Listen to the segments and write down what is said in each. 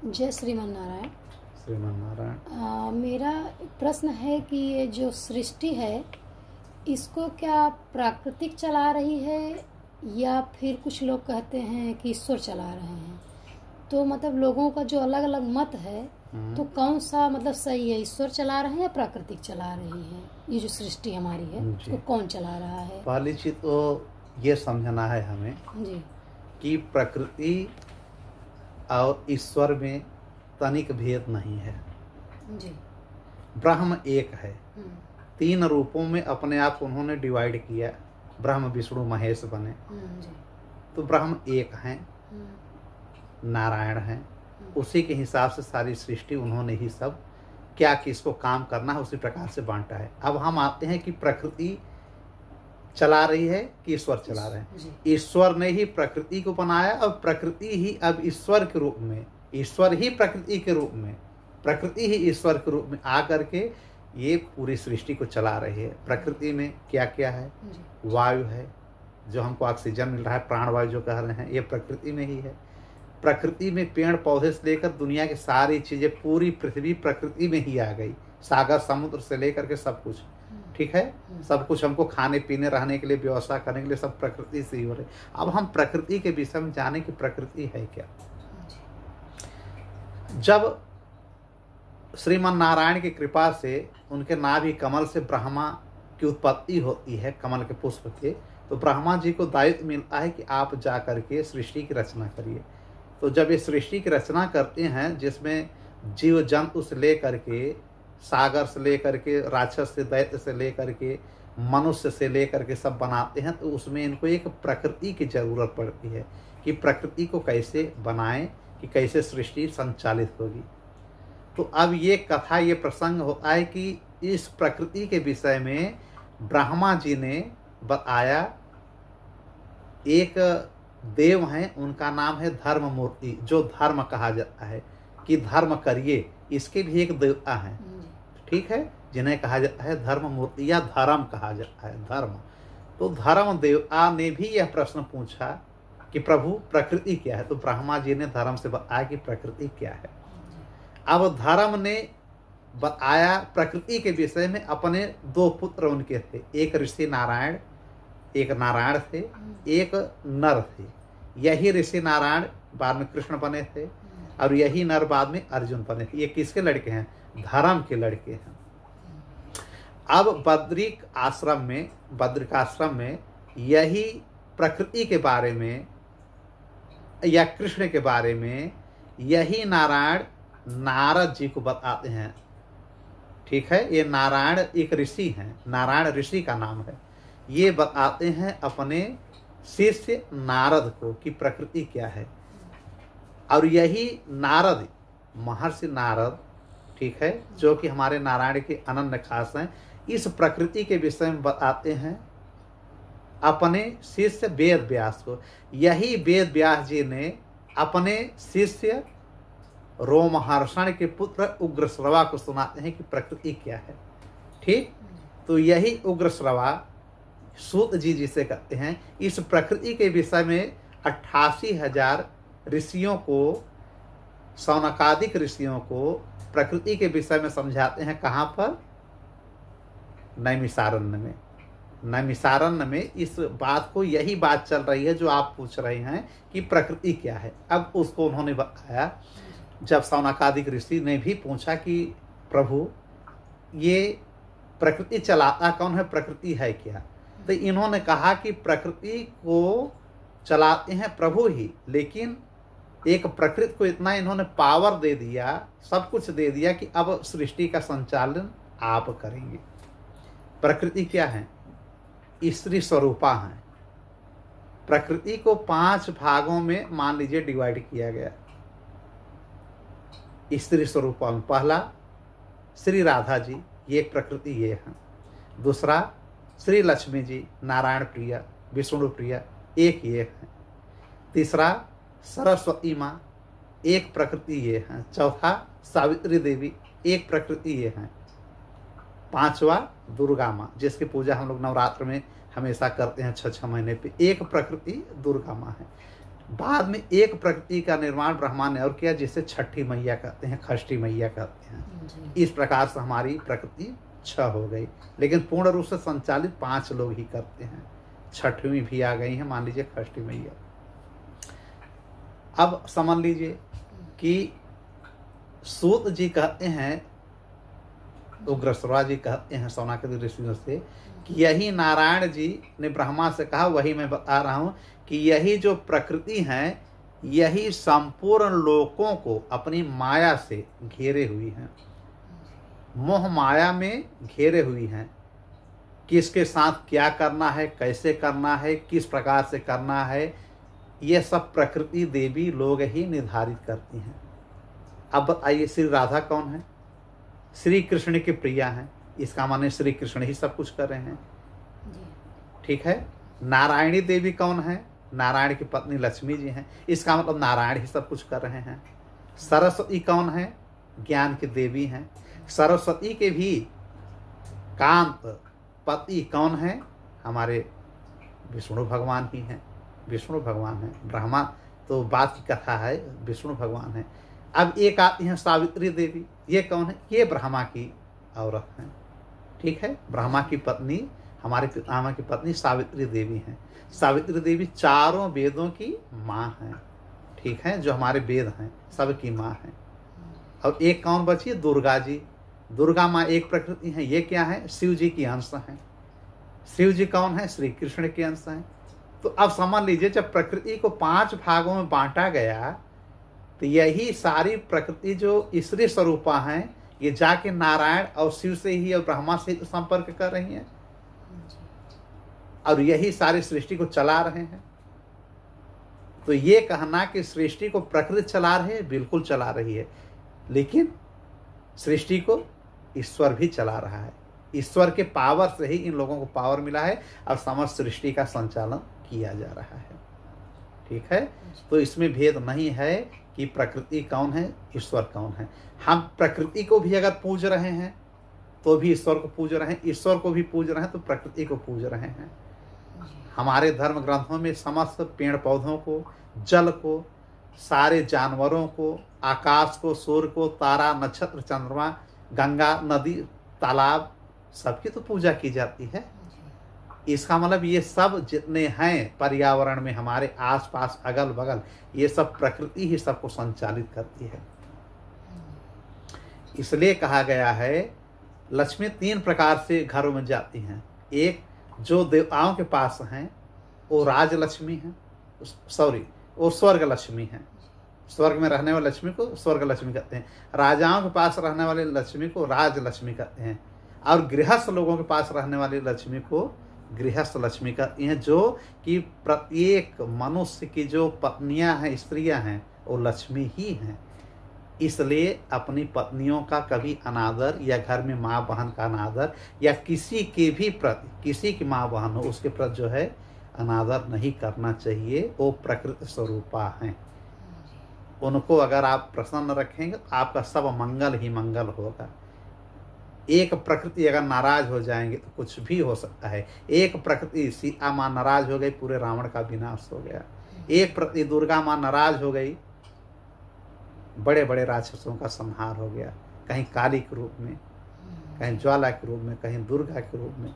जय श्रीमन नारायण। श्रीमन नारायण। मेरा प्रश्न है कि ये जो सृष्टि है इसको क्या प्राकृतिक चला रही है या फिर कुछ लोग कहते हैं कि ईश्वर चला रहे हैं। तो मतलब लोगों का जो अलग अलग मत है तो कौन सा मतलब सही है, ईश्वर चला रहे हैं या प्राकृतिक चला रही है। ये जो सृष्टि हमारी है उसको कौन चला रहा है। पहली चीज तो ये समझना है हमें जी कि प्रकृति और ईश्वर में तनिक भेद नहीं है। जी ब्रह्म एक है, तीन रूपों में अपने आप उन्होंने डिवाइड किया, ब्रह्म विष्णु महेश बने। जी तो ब्रह्म एक हैं, नारायण हैं, उसी के हिसाब से सारी सृष्टि उन्होंने ही सब क्या किसको काम करना है उसी प्रकार से बांटा है। अब हम आते हैं कि प्रकृति चला रही है कि ईश्वर चला रहे हैं। ईश्वर ने ही प्रकृति को बनाया और प्रकृति ही अब ईश्वर के रूप में, ईश्वर ही प्रकृति के रूप में, प्रकृति ही ईश्वर के रूप में आकर के ये पूरी सृष्टि को चला रही है। प्रकृति में क्या क्या है, वायु है जो हमको ऑक्सीजन मिल रहा है, प्राणवायु जो कह रहे हैं ये प्रकृति में ही है। प्रकृति में पेड़ पौधे से लेकर दुनिया की सारी चीजें, पूरी पृथ्वी प्रकृति में ही आ गई, सागर समुद्र से लेकर के सब कुछ, ठीक है। सब कुछ हमको खाने पीने रहने के लिए व्यवस्था करने के लिए सब प्रकृति से ही हो रही। अब हम प्रकृति के विषय में जाने कि प्रकृति है क्या। जब श्रीमन नारायण की कृपा से उनके नाभि कमल से ब्रह्मा की उत्पत्ति होती है, कमल के पुष्प के, तो ब्रह्मा जी को दायित्व मिलता है कि आप जा करके सृष्टि की रचना करिए। तो जब ये सृष्टि की रचना करते हैं जिसमें जीव जंतु से लेकर के, सागर से लेकर के, राक्षस से, दैत्य से लेकर के, मनुष्य से लेकर के सब बनाते हैं, तो उसमें इनको एक प्रकृति की जरूरत पड़ती है कि प्रकृति को कैसे बनाएं, कि कैसे सृष्टि संचालित होगी। तो अब ये कथा, ये प्रसंग होता है कि इस प्रकृति के विषय में ब्रह्मा जी ने बताया। एक देव हैं, उनका नाम है धर्म मूर्ति, जो धर्म कहा जाता है कि धर्म करिए, इसके भी एक देवता हैं, ठीक है, जिन्हें कहा जाता है धर्म मूर्ति या धर्म कहा जाता है, धर्म। तो धर्म देवता ने भी यह प्रश्न पूछा कि प्रभु प्रकृति क्या है। तो ब्रह्मा जी ने धर्म से बताया कि प्रकृति क्या है। अब धर्म ने बताया प्रकृति के विषय में। अपने दो पुत्र उनके थे, एक ऋषि नारायण, एक नारायण थे, एक नर थे। यही ऋषि नारायण बाद में कृष्ण बने थे और यही नर बाद में अर्जुन बने थे। ये किसके लड़के हैं? धर्म के लड़के हैं। अब बद्रिकाश्रम में यही प्रकृति के बारे में या कृष्ण के बारे में यही नारायण नारद जी को बताते हैं, ठीक है। ये नारायण एक ऋषि हैं, नारायण ऋषि का नाम है। ये बताते हैं अपने शिष्य नारद को कि प्रकृति क्या है। और यही नारद, महर्षि नारद, ठीक है, जो कि हमारे नारायण के अनन्य खास हैं, इस प्रकृति के विषय में बताते हैं अपने शिष्य वेद व्यास को। यही वेद व्यास जी ने अपने शिष्य रोमहर्षण के पुत्र उग्रश्रवा को सुनाते हैं कि प्रकृति क्या है, ठीक। तो यही उग्रश्रवा सूत जी जिसे कहते हैं, इस प्रकृति के विषय में 88,000 ऋषियों को, सौनकादिक ऋषियों को प्रकृति के विषय में समझाते हैं। कहाँ पर? नैमिषारण्य में। नैमिषारण्य में इस बात को, यही बात चल रही है जो आप पूछ रहे हैं कि प्रकृति क्या है। अब उसको उन्होंने बताया। जब सौनकादिक ऋषि ने भी पूछा कि प्रभु ये प्रकृति चलाता कौन है, प्रकृति है क्या, तो इन्होंने कहा कि प्रकृति को चलाते हैं प्रभु ही, लेकिन एक प्रकृति को इतना इन्होंने पावर दे दिया, सब कुछ दे दिया कि अब सृष्टि का संचालन आप करेंगे। प्रकृति क्या है? स्त्री स्वरूपा है। प्रकृति को 5 भागों में मान लीजिए डिवाइड किया गया। स्त्री स्वरूपा में पहला श्री राधा जी, ये एक प्रकृति ये है। दूसरा श्री लक्ष्मी जी, नारायण प्रिया, विष्णु प्रिया, एक ये है। तीसरा सरस्वती माँ, एक प्रकृति ये है। चौथा सावित्री देवी, एक प्रकृति ये है। पांचवा दुर्गा माँ, जिसकी पूजा हम लोग नवरात्र में हमेशा करते हैं 6 महीने पे, एक प्रकृति दुर्गा माँ है। बाद में एक प्रकृति का निर्माण ब्रह्मा ने और किया, जिसे छठी मैया कहते हैं, षष्ठी मैया कहते हैं। इस प्रकार से हमारी प्रकृति 6 हो गई, लेकिन पूर्ण रूप से संचालित 5 लोग ही करते हैं। छठवीं भी आ गई है, मान लीजिए षष्ठी मैया। अब समझ लीजिए कि सूत जी कहते हैं, उग्रश्रवा जी कहते हैं सौनकादि ऋषियों से कि यही नारायण जी ने ब्रह्मा से कहा, वही मैं बता रहा हूं कि यही जो प्रकृति है, यही संपूर्ण लोकों को अपनी माया से घेरे हुई है, मोह माया में घेरे हुई हैं। किसके साथ क्या करना है, कैसे करना है, किस प्रकार से करना है, ये सब प्रकृति देवी लोग ही निर्धारित करती हैं। अब बताइए, श्री राधा कौन है? श्री कृष्ण की प्रिया हैं, इसका माने श्री कृष्ण ही सब कुछ कर रहे हैं, ठीक है। नारायणी देवी कौन है? नारायण की पत्नी लक्ष्मी जी हैं, इसका मतलब नारायण ही सब कुछ कर रहे हैं। सरस्वती कौन है? ज्ञान की देवी हैं। सरस्वती के भी कांत पति कौन है? हमारे विष्णु भगवान ही हैं, विष्णु भगवान है। ब्रह्मा तो बात की कथा है, विष्णु भगवान है। अब एक आती हैं सावित्री देवी, ये कौन है? ये ब्रह्मा की औरत हैं, ठीक है। ब्रह्मा की पत्नी, हमारे पितामह की पत्नी सावित्री देवी हैं। सावित्री देवी चारों वेदों की माँ हैं, ठीक है, जो हमारे वेद हैं सबकी माँ हैं। और एक कौन बची? दुर्गा जी। दुर्गा माँ एक प्रकृति है, ये क्या है? शिव जी की अंश हैं। शिव जी कौन है? श्री कृष्ण के अंश हैं। तो अब समझ लीजिए, जब प्रकृति को 5 भागों में बांटा गया, तो यही सारी प्रकृति जो ईश्वरीय स्वरूपा हैं, ये जाके नारायण और शिव से ही और ब्रह्मा से संपर्क कर रही हैं, और यही सारी सृष्टि को चला रहे हैं। तो ये कहना कि सृष्टि को प्रकृति चला रही है, बिल्कुल चला रही है, लेकिन सृष्टि को ईश्वर भी चला रहा है। ईश्वर के पावर से ही इन लोगों को पावर मिला है और समस्त सृष्टि का संचालन किया जा रहा है, ठीक है। तो इसमें भेद नहीं है कि प्रकृति कौन है, ईश्वर कौन है। हम प्रकृति को भी अगर पूज रहे हैं तो भी ईश्वर को पूज रहे हैं, ईश्वर को भी पूज रहे हैं तो प्रकृति को पूज रहे हैं। हमारे धर्म ग्रंथों में समस्त पेड़ पौधों को, जल को, सारे जानवरों को, आकाश को, सूर्य को, तारा, नक्षत्र, चंद्रमा, गंगा, नदी, तालाब, सबकी तो पूजा की जाती है। इसका मतलब ये सब जितने हैं पर्यावरण में, हमारे आसपास अगल बगल, ये सब प्रकृति ही सबको संचालित करती है। इसलिए कहा गया है लक्ष्मी 3 प्रकार से घरों में जाती हैं। एक जो देवताओं के पास हैं वो राजलक्ष्मी है, सॉरी वो स्वर्ग लक्ष्मी है। स्वर्ग में रहने वाले लक्ष्मी को स्वर्ग लक्ष्मी कहते हैं। राजाओं के पास रहने वाले लक्ष्मी को राजलक्ष्मी कहते हैं। और गृहस्थ लोगों के पास रहने वाली लक्ष्मी को गृहस्थ लक्ष्मी कहती हैं, जो कि प्रत्येक मनुष्य की जो पत्नियां हैं, स्त्रियां हैं, वो लक्ष्मी ही हैं। इसलिए अपनी पत्नियों का कभी अनादर, या घर में माँ बहन का अनादर, या किसी के भी प्रति, किसी की माँ बहन हो उसके प्रति जो है अनादर नहीं करना चाहिए। वो प्रकृति स्वरूपा हैं, उनको अगर आप प्रसन्न रखेंगे तो आपका सब मंगल ही मंगल होगा। एक प्रकृति अगर नाराज हो जाएंगे तो कुछ भी हो सकता है। एक प्रकृति सीता माँ नाराज हो गई, पूरे रावण का विनाश हो गया। एक प्रकृति दुर्गा माँ नाराज हो गई, बड़े बड़े राक्षसों का संहार हो गया। कहीं काली के रूप में, कहीं ज्वाला के रूप में, कहीं दुर्गा के रूप में।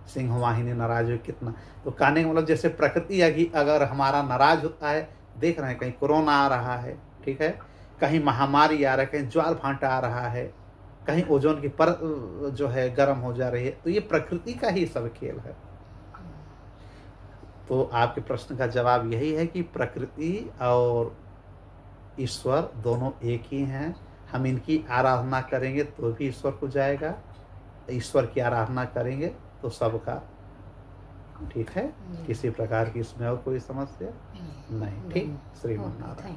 सिंह वाहिनी नाराज हुई कितना। तो कहने का मतलब जैसे प्रकृति अगर हमारा नाराज होता है, देख रहे हैं कहीं कोरोना आ रहा है, ठीक है, कहीं महामारी आ रहा है, कहीं ज्वाल भांटा आ रहा है, कहीं ओजोन की परत जो है गर्म हो जा रही है। तो ये प्रकृति का ही सब खेल है। तो आपके प्रश्न का जवाब यही है कि प्रकृति और ईश्वर दोनों एक ही हैं। हम इनकी आराधना करेंगे तो भी ईश्वर को जाएगा, ईश्वर की आराधना करेंगे तो सबका, ठीक है। किसी प्रकार की इसमें और कोई समस्या नहीं, ठीक। श्रीमन नारायण।